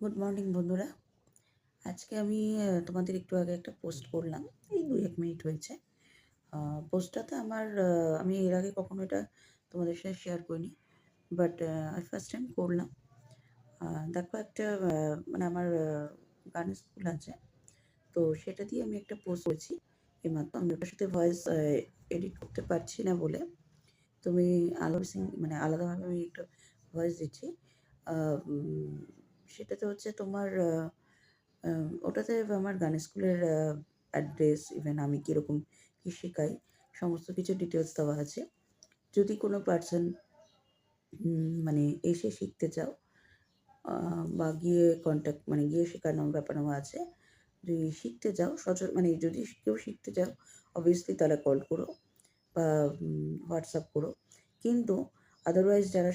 Good morning বন্ধুরা। আজকে আমি তোমাদের একটু আগে একটা পোস্ট করলাম, এই 2-1 মিনিট হয়েছে। পোস্টটাতে আমি এর আগে কখনো এটা তোমাদের সাথে শেয়ার করিনি, বাট আমি ফার্স্ট টাইম করলাম। দেখো একটা মানে আমার গানের স্কুল আছে, তো সেটা দিয়ে আমি একটা পোস্ট করেছি এইমাত্র। আমি ওটার সাথে ভয়েস এডিট করতে পারছি না বলে তুমি মানে আলাদাভাবে আমি একটা ভয়েস দিচ্ছি। সেটাতে হচ্ছে তোমার ওটাতে আমার গানের স্কুলের অ্যাড্রেস, ইভেন আমি কীরকম কী শেখাই, সমস্ত কিছু ডিটেলস দেওয়া আছে। যদি কোনো পার্সন মানে এসে শিখতে চাও বা গিয়ে মানে গিয়ে শেখানোর ব্যাপারও আছে। যদি শিখতে চাও মানে যদি কেউ শিখতে চাও, অবভিয়াসলি তারা কল করো বা হোয়াটসঅ্যাপ করো। কিন্তু আদারওয়াইজ যারা